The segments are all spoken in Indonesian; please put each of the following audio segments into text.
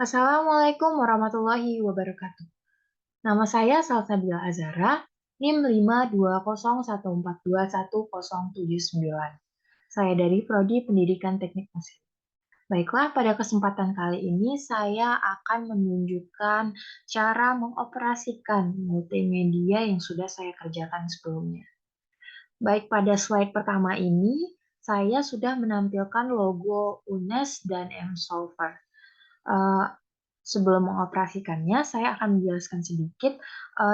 Assalamualaikum warahmatullahi wabarakatuh. Nama saya Salsabila Azara, NIM 52014211079. Saya dari Prodi Pendidikan Teknik Mesin. Baiklah, pada kesempatan kali ini saya akan menunjukkan cara mengoperasikan multimedia yang sudah saya kerjakan sebelumnya. Baik, pada slide pertama ini, saya sudah menampilkan logo UNES dan M-Solver. Eh, Sebelum mengoperasikannya, saya akan menjelaskan sedikit.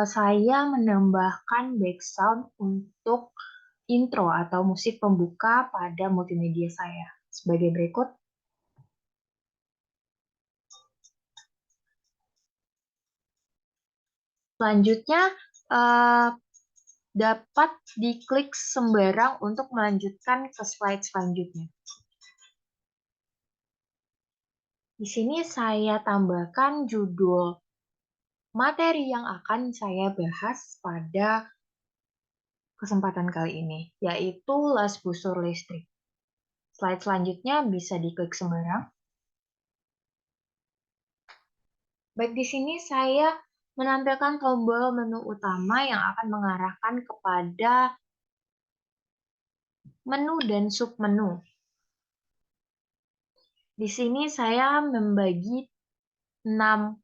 Saya menambahkan background untuk intro atau musik pembuka pada multimedia saya. Sebagai berikut. Selanjutnya, eh, dapat diklik sembarang untuk melanjutkan ke slide selanjutnya. Di sini saya tambahkan judul materi yang akan saya bahas pada kesempatan kali ini, yaitu las busur listrik. Slide selanjutnya bisa diklik sembarang. Baik, di sini saya menampilkan tombol menu utama yang akan mengarahkan kepada menu dan submenu. Di sini saya membagi 6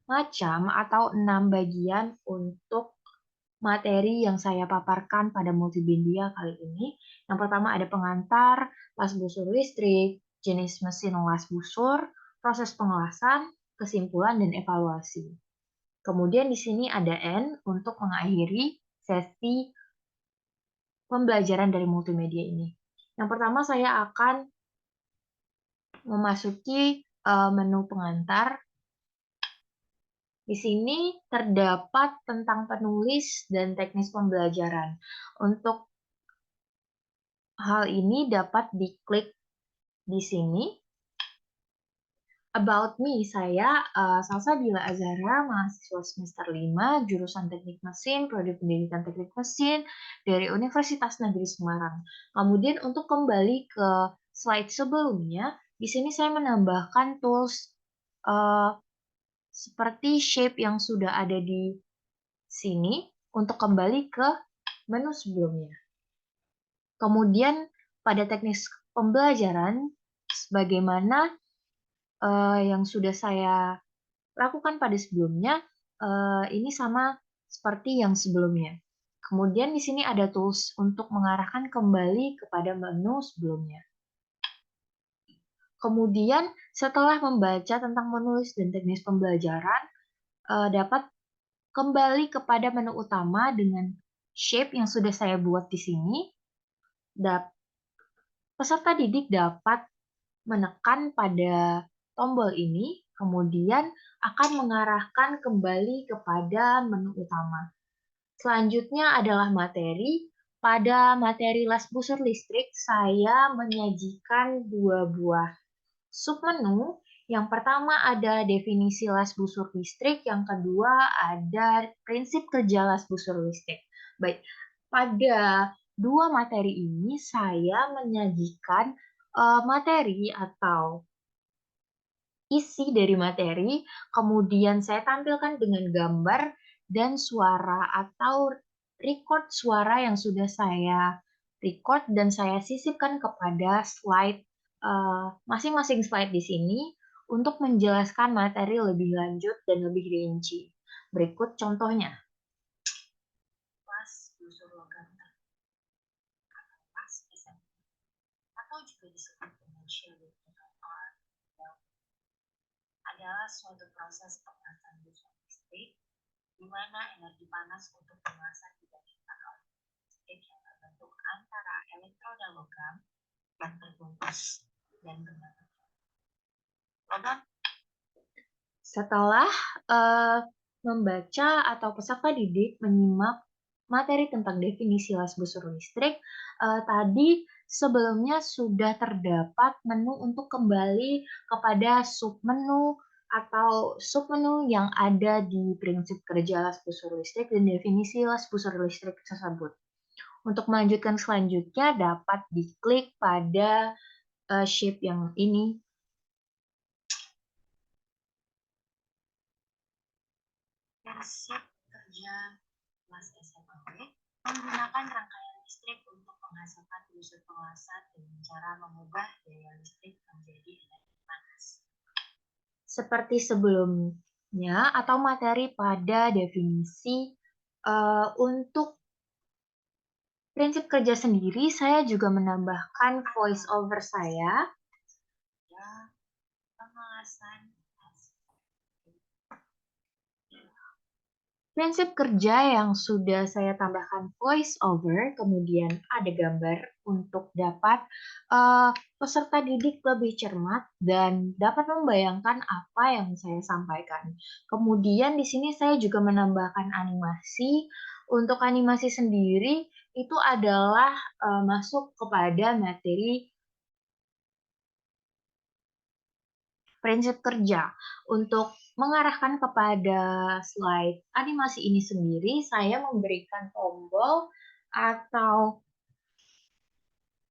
macam atau 6 bagian untuk materi yang saya paparkan pada multimedia kali ini. Yang pertama ada pengantar, las busur listrik, jenis mesin las busur, proses pengelasan, kesimpulan, dan evaluasi. Kemudian di sini ada N untuk mengakhiri sesi pembelajaran dari multimedia ini. Yang pertama saya akan memasuki menu pengantar. Di sini terdapat tentang penulis dan teknis pembelajaran. Untuk hal ini dapat diklik di sini. About me, saya Salsabila Azara, mahasiswa semester 5, jurusan Teknik Mesin, Prodi Pendidikan Teknik Mesin dari Universitas Negeri Semarang. Kemudian untuk kembali ke slide sebelumnya, di sini saya menambahkan tools uh, seperti shape yang sudah ada di sini untuk kembali ke menu sebelumnya. Kemudian pada teknis pembelajaran, sebagaimana yang sudah saya lakukan pada sebelumnya, ini sama seperti yang sebelumnya. Kemudian di sini ada tools untuk mengarahkan kembali kepada menu sebelumnya. Kemudian setelah membaca tentang menulis dan teknis pembelajaran, dapat kembali kepada menu utama dengan shape yang sudah saya buat di sini. Peserta didik dapat menekan pada tombol ini, kemudian akan mengarahkan kembali kepada menu utama. Selanjutnya adalah materi. Pada materi las busur listrik, saya menyajikan dua buah submenu. Yang pertama ada definisi las busur listrik, yang kedua ada prinsip kerja las busur listrik. Baik, pada dua materi ini saya menyajikan materi atau isi dari materi, kemudian saya tampilkan dengan gambar dan suara atau record suara yang sudah saya record dan saya sisipkan kepada slide masing-masing slide di sini untuk menjelaskan materi lebih lanjut dan lebih rinci. Berikut contohnya. Las busur logam atau las SMT atau juga disebut dengan shielding adalah suatu proses pengerasan busur listrik di mana energi panas untuk pengerasan dibandingkan oleh listrik yang terbentuk antara elektroda logam yang terbungkus dan benda logam. Setelah membaca atau peserta didik menyimak materi tentang definisi las busur listrik, tadi sebelumnya sudah terdapat menu untuk kembali kepada submenu atau submenu yang ada di prinsip kerja las busur listrik dan definisi las busur listrik tersebut. Untuk melanjutkan selanjutnya dapat diklik pada shape yang ini. prinsip kerja kelas SMA menggunakan rangkaian listrik untuk menghasilkan busur pengelasan dengan cara mengubah daya listrik menjadi energi panas. Seperti sebelumnya atau materi pada definisi untuk prinsip kerja sendiri, saya juga menambahkan voice over saya. Pengelasan. Prinsip kerja yang sudah saya tambahkan voice over, kemudian ada gambar untuk dapat peserta didik lebih cermat dan dapat membayangkan apa yang saya sampaikan. Kemudian di sini saya juga menambahkan animasi. Untuk animasi sendiri itu adalah masuk kepada materi prinsip kerja. Untuk mengarahkan kepada slide animasi ini sendiri, saya memberikan tombol atau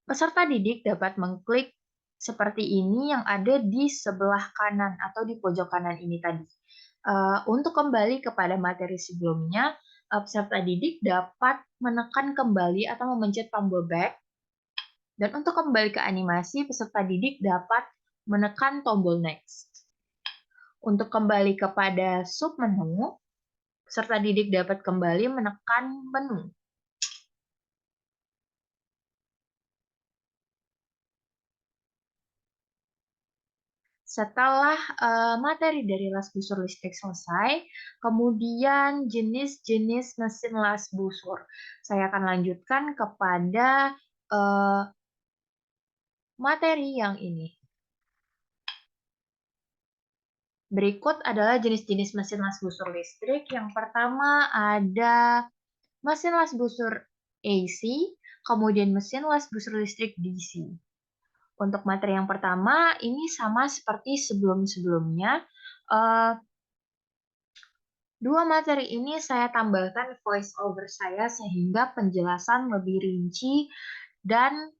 peserta didik dapat mengklik seperti ini yang ada di sebelah kanan atau di pojok kanan ini tadi. Untuk kembali kepada materi sebelumnya, peserta didik dapat menekan kembali atau memencet tombol back. Dan untuk kembali ke animasi, peserta didik dapat menekan tombol next. Untuk kembali kepada submenu, peserta didik dapat kembali menekan menu. Setelah materi dari las busur listrik selesai, kemudian jenis-jenis mesin las busur. Saya akan lanjutkan kepada materi yang ini. Berikut adalah jenis-jenis mesin las busur listrik. Yang pertama ada mesin las busur AC, kemudian mesin las busur listrik DC. Untuk materi yang pertama, ini sama seperti sebelum-sebelumnya. Dua materi ini saya tambahkan voice over saya sehingga penjelasan lebih rinci dan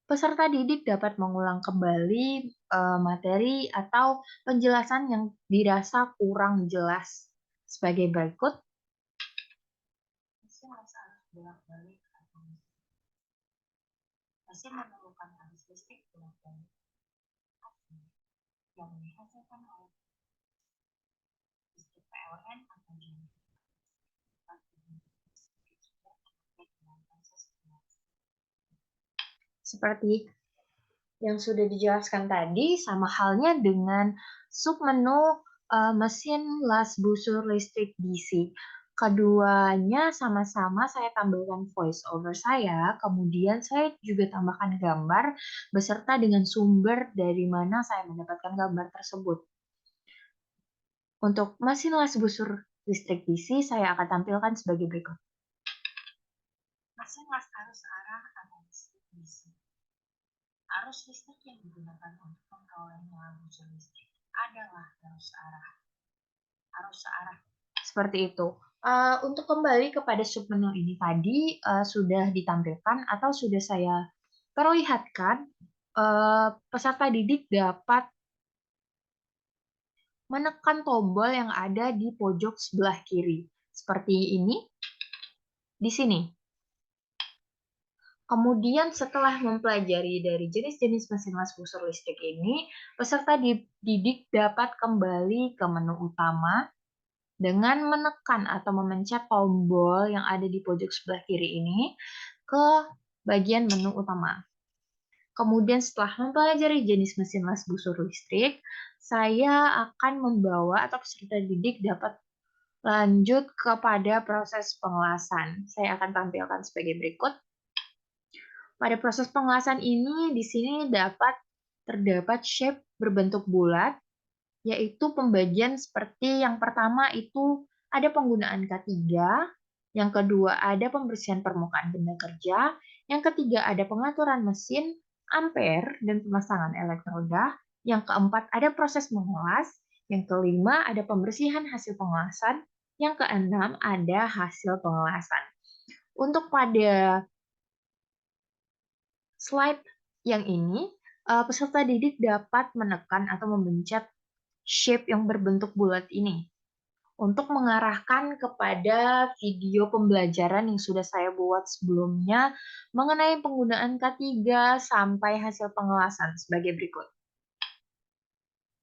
peserta didik dapat mengulang kembali materi atau penjelasan yang dirasa kurang jelas. Sebagai berikut. Mesin memerlukan arus listrik bolak-balik yang dihasilkan oleh listrik PLN atau seperti yang sudah dijelaskan tadi, sama halnya dengan submenu mesin las busur listrik DC. Keduanya sama-sama saya tambahkan voice over saya, kemudian saya juga tambahkan gambar beserta dengan sumber dari mana saya mendapatkan gambar tersebut. Untuk mesin las busur listrik DC, saya akan tampilkan sebagai berikut. Mesin las arus arah atau listrik DC. Arus listrik yang digunakan untuk memperoleh busur listrik adalah arus arah. Arus arah. Seperti itu. Untuk kembali kepada submenu ini tadi sudah ditampilkan atau sudah saya perlihatkan, peserta didik dapat menekan tombol yang ada di pojok sebelah kiri. Seperti ini, di sini. Kemudian setelah mempelajari dari jenis-jenis mesin las busur listrik ini, peserta didik dapat kembali ke menu utama dengan menekan atau memencet tombol yang ada di pojok sebelah kiri ini ke bagian menu utama. Kemudian setelah mempelajari jenis mesin las busur listrik, saya akan membawa atau peserta didik dapat lanjut kepada proses pengelasan. Saya akan tampilkan sebagai berikut. Pada proses pengelasan ini, di sini terdapat shape berbentuk bulat, yaitu pembagian seperti yang pertama itu ada penggunaan K3, yang kedua ada pembersihan permukaan benda kerja, yang ketiga ada pengaturan mesin, ampere, dan pemasangan elektroda, yang keempat ada proses mengulas, yang kelima ada pembersihan hasil pengelasan, yang keenam ada hasil pengelasan. Untuk pada slide yang ini, peserta didik dapat menekan atau memencet shape yang berbentuk bulat ini untuk mengarahkan kepada video pembelajaran yang sudah saya buat sebelumnya mengenai penggunaan K3 sampai hasil pengelasan sebagai berikut.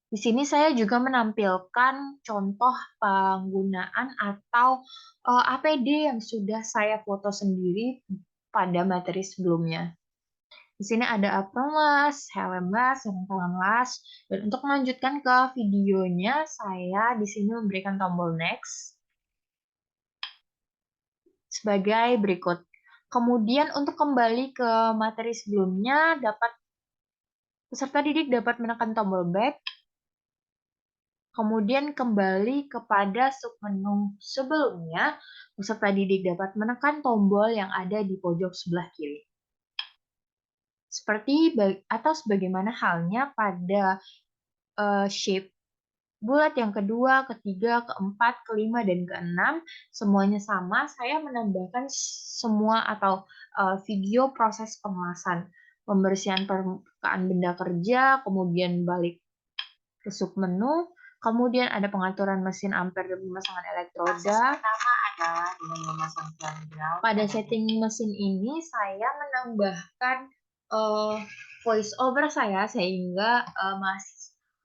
Di sini saya juga menampilkan contoh penggunaan atau APD yang sudah saya foto sendiri pada materi sebelumnya. Di sini ada apron las, helm las, sarung tangan las. Dan untuk melanjutkan ke videonya, saya di sini memberikan tombol next sebagai berikut. Kemudian untuk kembali ke materi sebelumnya, peserta didik dapat menekan tombol back, kemudian kembali kepada submenu sebelumnya, peserta didik dapat menekan tombol yang ada di pojok sebelah kiri. Seperti atau sebagaimana halnya pada shape bulat yang kedua, ketiga, keempat, kelima, dan keenam, semuanya sama. Saya menambahkan semua atau video proses pengelasan, pembersihan permukaan benda kerja, kemudian balik ke submenu, kemudian ada pengaturan mesin ampere dan pemasangan elektroda. Pertama adalah dengan memasang ground. Pada setting mesin ini saya menambahkan voice over saya sehingga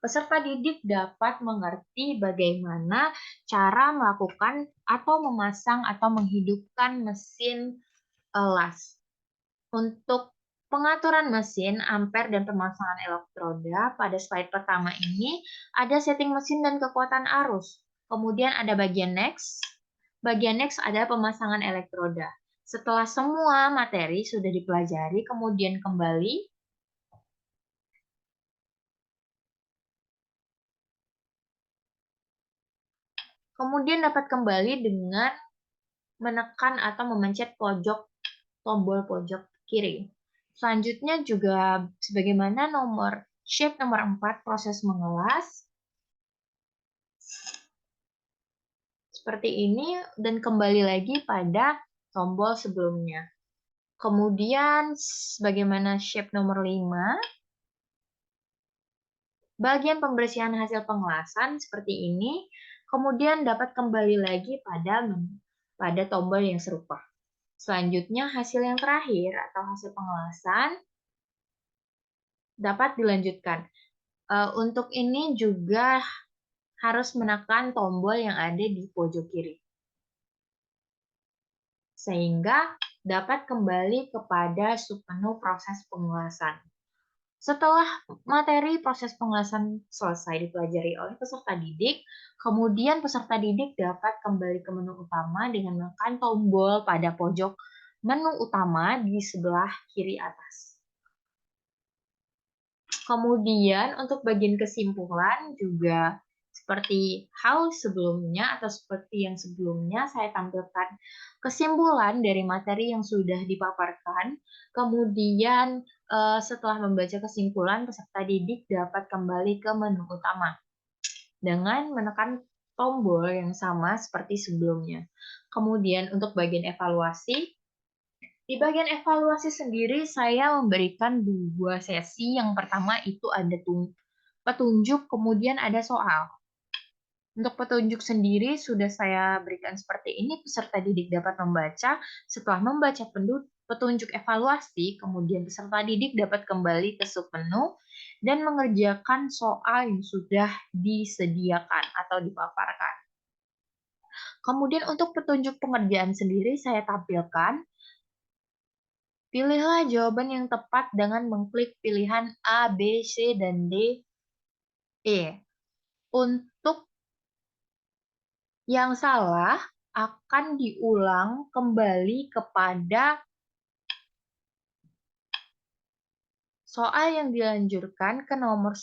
peserta didik dapat mengerti bagaimana cara melakukan atau memasang atau menghidupkan mesin las. Untuk pengaturan mesin, ampere, dan pemasangan elektroda, pada slide pertama ini ada setting mesin dan kekuatan arus. Kemudian ada bagian next. Bagian next ada pemasangan elektroda. Setelah semua materi sudah dipelajari, kemudian kembali. Kemudian dapat kembali dengan menekan atau memencet tombol pojok kiri. Selanjutnya juga sebagaimana shape nomor 4, proses mengelas. Seperti ini, dan kembali lagi pada tombol sebelumnya. Kemudian, bagaimana shape nomor 5, bagian pembersihan hasil pengelasan seperti ini, kemudian dapat kembali lagi pada tombol yang serupa. Selanjutnya, hasil yang terakhir atau hasil pengelasan dapat dilanjutkan. Untuk ini juga harus menekan tombol yang ada di pojok kiri, sehingga dapat kembali kepada submenu proses pengelasan. Setelah materi proses pengelasan selesai dipelajari oleh peserta didik, kemudian peserta didik dapat kembali ke menu utama dengan menekan tombol pada pojok menu utama di sebelah kiri atas. Kemudian untuk bagian kesimpulan juga seperti hal sebelumnya atau seperti yang sebelumnya saya tampilkan kesimpulan dari materi yang sudah dipaparkan. Kemudian setelah membaca kesimpulan, peserta didik dapat kembali ke menu utama dengan menekan tombol yang sama seperti sebelumnya. Kemudian untuk bagian evaluasi, di bagian evaluasi sendiri saya memberikan 2 sesi. Yang pertama itu ada petunjuk, kemudian ada soal. Untuk petunjuk sendiri sudah saya berikan seperti ini, peserta didik dapat membaca. Setelah membaca petunjuk evaluasi, kemudian peserta didik dapat kembali ke submenu dan mengerjakan soal yang sudah disediakan atau dipaparkan. Kemudian untuk petunjuk pengerjaan sendiri saya tampilkan. Pilihlah jawaban yang tepat dengan mengklik pilihan A, B, C, dan D, E. Untuk yang salah akan diulang kembali kepada soal yang dilanjutkan ke nomor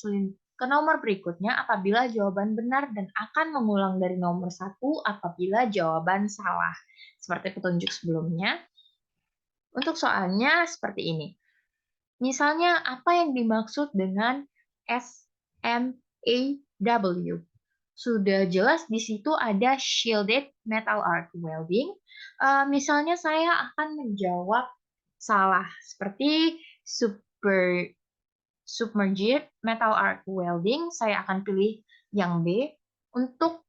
berikutnya apabila jawaban benar dan akan mengulang dari nomor 1 apabila jawaban salah. Seperti petunjuk sebelumnya. Untuk soalnya seperti ini. Misalnya apa yang dimaksud dengan SMAW? Sudah jelas di situ ada shielded metal arc welding. Misalnya saya akan menjawab salah seperti submerged metal arc welding. Saya akan pilih Yang B, untuk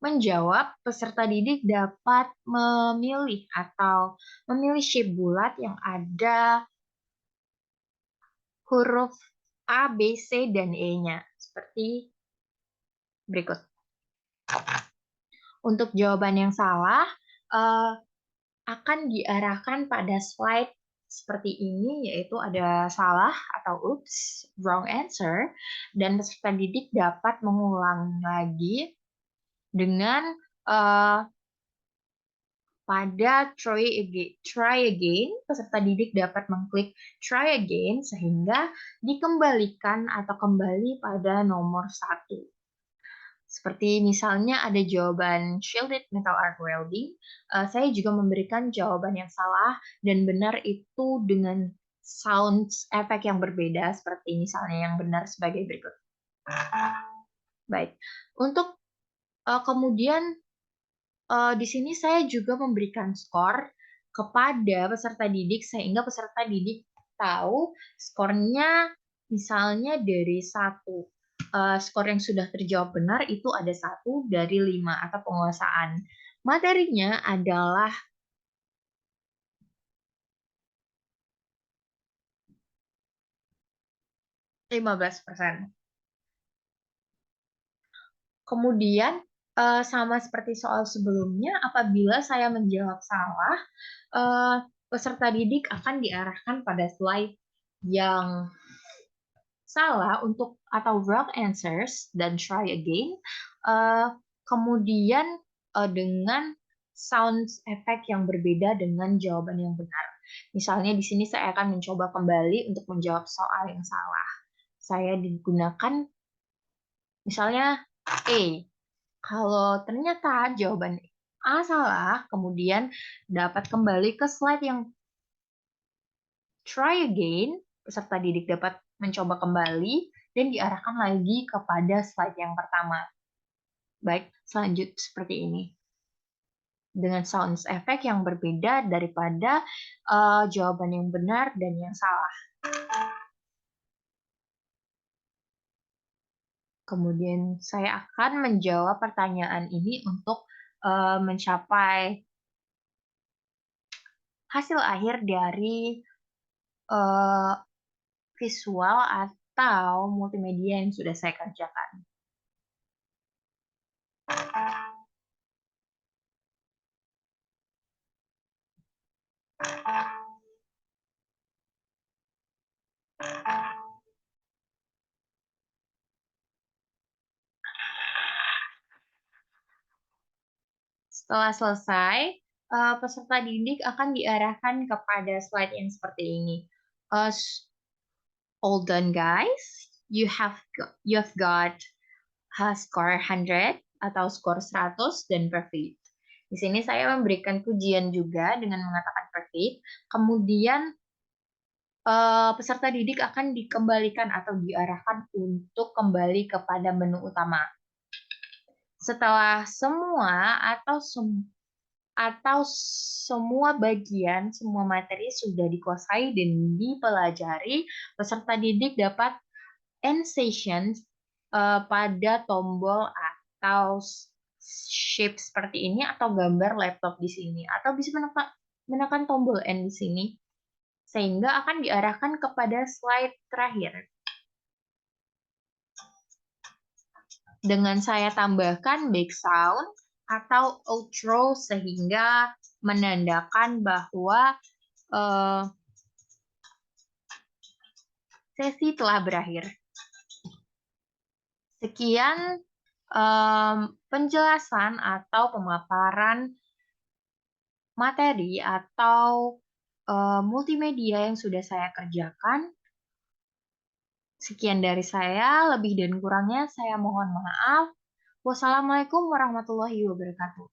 menjawab, peserta didik dapat memilih atau memilih shape bulat yang ada huruf A, B, C, dan E-nya. Seperti berikut. Untuk jawaban yang salah, eh, akan diarahkan pada slide seperti ini, yaitu ada salah atau oops, wrong answer, dan peserta didik dapat mengulang lagi dengan eh, pada try again, peserta didik dapat mengklik try again sehingga dikembalikan atau kembali pada nomor 1. Seperti misalnya ada jawaban shielded metal arc welding, saya juga memberikan jawaban yang salah dan benar itu dengan sound efek yang berbeda, seperti misalnya yang benar sebagai berikut. Baik, untuk kemudian di sini saya juga memberikan skor kepada peserta didik sehingga peserta didik tahu skornya misalnya dari 1. Skor yang sudah terjawab benar itu ada 1 dari 5 atau penguasaan. Materinya adalah 15%. Kemudian sama seperti soal sebelumnya, apabila saya menjawab salah, eh, peserta didik akan diarahkan pada slide yang salah untuk atau wrong answers dan try again. Eh, kemudian dengan sound effect yang berbeda dengan jawaban yang benar. Misalnya di sini saya akan mencoba kembali untuk menjawab soal yang salah. Saya digunakan misalnya A. Kalau ternyata jawaban A salah, kemudian dapat kembali ke slide yang try again, peserta didik dapat mencoba kembali dan diarahkan lagi kepada slide yang pertama. Baik, selanjut seperti ini. Dengan sound effect yang berbeda daripada jawaban yang benar dan yang salah. Kemudian saya akan menjawab pertanyaan ini untuk mencapai hasil akhir dari visual atau multimedia yang sudah saya kerjakan. Setelah selesai, peserta didik akan diarahkan kepada slide yang seperti ini. All done, guys. You've got score 100 atau skor 100 dan perfect. Di sini saya memberikan pujian juga dengan mengatakan perfect. Kemudian peserta didik akan dikembalikan atau diarahkan untuk kembali kepada menu utama. Setelah semua atau semua bagian, semua materi sudah dikuasai dan dipelajari, peserta didik dapat end session pada tombol atau shape seperti ini atau gambar laptop di sini atau bisa menekan tombol end di sini sehingga akan diarahkan kepada slide terakhir. Dengan saya tambahkan background atau outro sehingga menandakan bahwa sesi telah berakhir. Sekian penjelasan atau pemaparan materi atau multimedia yang sudah saya kerjakan. Sekian dari saya, lebih dan kurangnya saya mohon maaf. Wassalamualaikum warahmatullahi wabarakatuh.